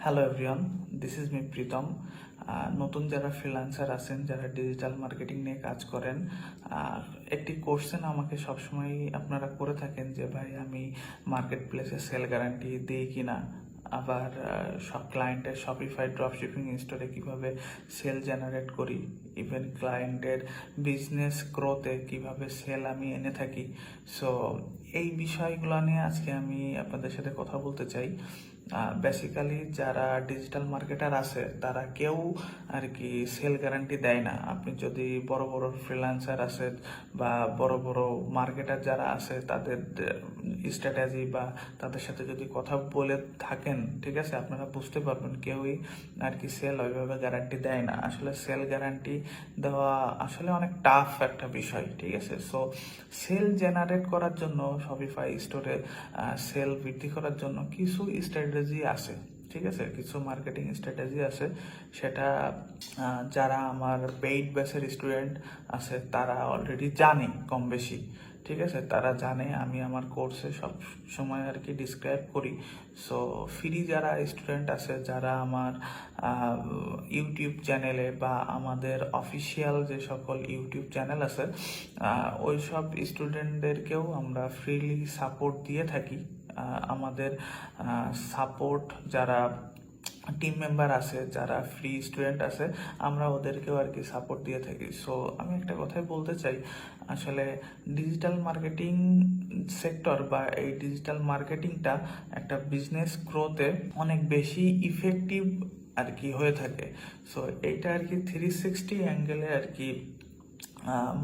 Hello everyone, this is me Pritam. নতুন যারা freelancer আছেন, যারা ডিজিটাল মার্কেটিং নিয়ে কাজ করেন, একটি কোশ্চেন আমাকে সবসময় আপনারা করে থাকেন যে ভাই আমি মার্কেট প্লেসে সেল গ্যারান্টি দিই কিনা, আবার সব ক্লায়েন্টের শপিফাই ড্রপশিপিং স্টোরে কিভাবে সেল জেনারেট করি, ইভেন ক্লায়েন্টের বিজনেস গ্রোথে কিভাবে সেল আমি এনে থাকি। সো এই বিষয়গুলো নিয়ে আজকে আমি আপনাদের সাথে কথা বলতে চাই। বেসিক্যালি যারা ডিজিটাল মার্কেটার আছে তারা কেউ আর কি সেল গ্যারান্টি দেয় না। আপনি যদি বড় বড় ফ্রিল্যান্সার আছে বা বড় বড় মার্কেটার যারা আছে তাদের স্ট্র্যাটেজি বা তাদের সাথে যদি কথা বলে থাকেন, ঠিক আছে, আপনারা বুঝতে পারবেন কেউই আর কি সেল ওইভাবে গ্যারান্টি দেয় না। আসলে সেল গ্যারান্টি দেওয়া আসলে অনেক টাফ একটা বিষয়, ঠিক আছে। সো সেল জেনারেট করার জন্য শপিফাই স্টোরে সেল বৃদ্ধি করার জন্য কিছু স্ট্র্যাটেজি আছে, ঠিক আছে, কিছু মার্কেটিং স্ট্র্যাটেজি আছে। সেটা যারা আমার পেইড বেসের স্টুডেন্ট আছে তারা অলরেডি জানে কম বেশি, ঠিক আছে, তারা জানে। আমি আমার কোর্সে সব সময় আর কি ডিসক্রাইব করি। সো ফ্রি যারা স্টুডেন্ট আছে, যারা আমার ইউটিউব চ্যানেলে বা আমাদের অফিসিয়াল যে সকল ইউটিউব চ্যানেল আছে, ওই সব স্টুডেন্টদেরকেও আমরা ফ্রিলি সাপোর্ট দিয়ে থাকি। আমাদের সাপোর্ট যারা টিম মেম্বার আছে, যারা ফ্রি স্টুডেন্ট আছে, আমরা ওদেরকেও আর কি সাপোর্ট দিয়ে থাকি। সো আমি একটা কথাই বলতে চাই, আসলে ডিজিটাল মার্কেটিং সেক্টর বা এই ডিজিটাল মার্কেটিংটা একটা বিজনেস গ্রোথে অনেক বেশি ইফেক্টিভ আর কি হয়ে থাকে। সো এইটা আর কি 360 অ্যাঙ্গেলে আর কি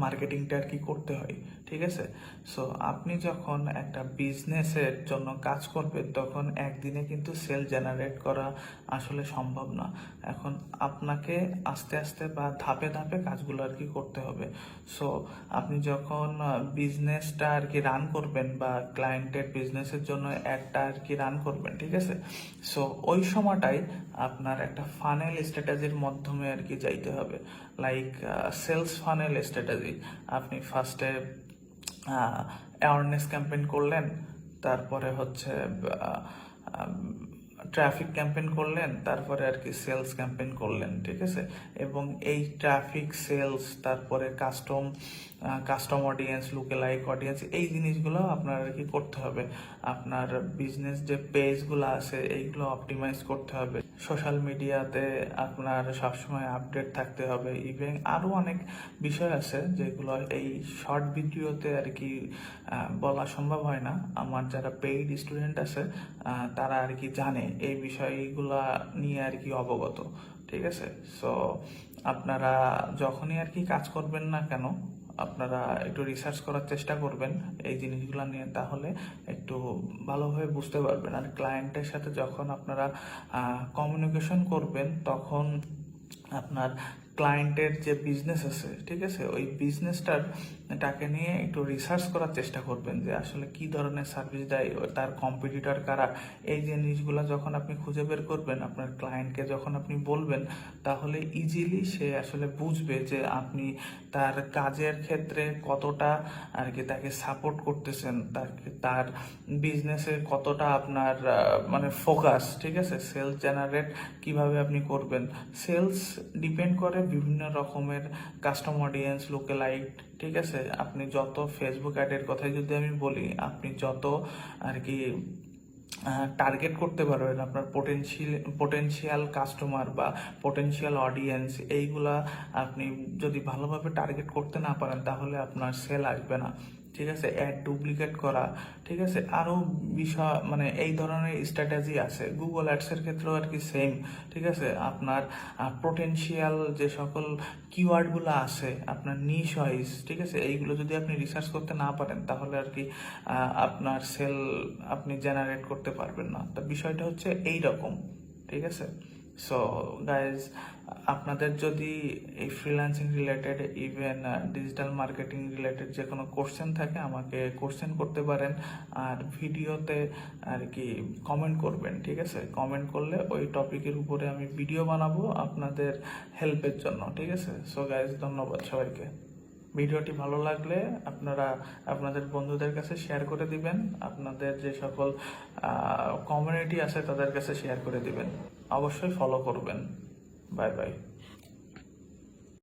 মার্কেটিংটা আর কি করতে হয়, ঠিক আছে। সো আপনি যখন একটা বিজনেসের জন্য কাজ করবেন তখন একদিনে কিন্তু সেল জেনারেট করা আসলে সম্ভব না। এখন আপনাকে আস্তে আস্তে বা ধাপে ধাপে কাজগুলো আর কি করতে হবে। সো আপনি যখন বিজনেসটা আর কি রান করবেন বা ক্লায়েন্টের বিজনেসের জন্য একটা আর কি রান করবেন, ঠিক আছে, সো ওই সময়টাই আপনার একটা ফানেল স্ট্র্যাটেজির মাধ্যমে আর কি যাইতে হবে। Like sales funnel strategy. আপনি ফার্স্টে অ্যাওয়ারনেস ক্যাম্পেইন করলেন, তারপরে হচ্ছে ট্রাফিক ক্যাম্পেইন করলেন, তারপরে আর কি সেলস ক্যাম্পেইন করলেন, ঠিক আছে। এবং এই ট্রাফিক, সেলস, তারপরে কাস্টম অডিয়েন্স, লুকেলাইক অডিয়েন্স, এই জিনিসগুলো আপনার আর কি করতে হবে। আপনার বিজনেস যে পেজগুলো আছে এইগুলো অপটিমাইজ করতে হবে। সোশ্যাল মিডিয়াতে আপনার সবসময় আপডেট থাকতে হবে। ইভেন আরও অনেক বিষয় আছে যেগুলো এই শর্ট ভিডিওতে আর কি বলা সম্ভব হয় না। আমার যারা পেইড স্টুডেন্ট আছে তারা আর কি জানে এই বিষয়গুলা নিয়ে আর কি অবগত, ঠিক আছে। সো আপনারা যখনই আর কি কাজ করবেন না কেন, আপনারা একটু রিসার্চ করার চেষ্টা করবেন এই জিনিসগুলো নিয়ে, তাহলে একটু ভালোভাবে বুঝতে পারবেন। আর ক্লায়েন্টের সাথে যখন আপনারা কমিউনিকেশন করবেন তখন আপনার ক্লায়েন্টের যে বিজনেস আছে, ঠিক আছে, ওই বিজনেসটাকে নিয়ে একটু রিসার্চ করার চেষ্টা করবেন যে আসলে কি ধরনের সার্ভিস দেয়, তার কম্পিটিটর কারা। এই জিনিসগুলো যখন আপনি খুঁজে বের করবেন, আপনার ক্লায়েন্টকে যখন আপনি বলবেন, তাহলে ইজিলি সে আসলে বুঝবে যে আপনি তার কাজের ক্ষেত্রে কতটা আর কি তাকে সাপোর্ট করতেছেন, তার বিজনেসে কতটা আপনার মানে ফোকাস, ঠিক আছে। সেলস জেনারেট কিভাবে আপনি করবেন, সেলস ডিপেন্ড করে বিভিন্ন রকমের কাস্টম অডিয়েন্স, লোকেলাইট, ঠিক আছে। আপনি যত ফেসবুক অ্যাডের কথাই যদি আমি বলি, আপনি যত আর কি টার্গেট করতে পারবেন আপনার পোটেনশিয়াল কাস্টমার বা পোটেনশিয়াল অডিয়েন্স, এইগুলা আপনি যদি ভালোভাবে টার্গেট করতে না পারেন তাহলে আপনার সেল আসবে না, ঠিক আছে। অ্যাড ডুপ্লিকেট করা, ঠিক আছে, আরও বিষয় মানে এই ধরনের স্ট্র্যাটেজি আছে। গুগল অ্যাডসের ক্ষেত্রেও আর কি সেম, ঠিক আছে। আপনার পোটেনশিয়াল যে সকল কিওয়ার্ডগুলো আছে আপনার নিশ ওয়াইজ, ঠিক আছে, এইগুলো যদি আপনি রিসার্চ করতে না পারেন তাহলে আর কি আপনার সেল আপনি জেনারেট করতে পারবেন না। তো বিষয়টা হচ্ছে এই রকম, ঠিক আছে। সো গাইজ, আপনাদের যদি এই freelancing related, even digital marketing related যে কোনো কোশ্চেন থাকে আমাকে কোশ্চেন করতে পারেন। আর ভিডিওতে আর কি কমেন্ট করবেন, ঠিক আছে। কমেন্ট করলে ওই টপিকের উপরে আমি ভিডিও বানাবো আপনাদের হেল্পের জন্য, ঠিক আছে। সো গাইজ, ধন্যবাদ সবাইকে। ভিডিওটি ভালো লাগলে আপনারা আপনাদের বন্ধুদের কাছে শেয়ার করে দিবেন, আপনাদের যে সকল কমিউনিটি আছে তাদের কাছে শেয়ার করে দিবেন, অবশ্যই ফলো করবেন। Bye bye.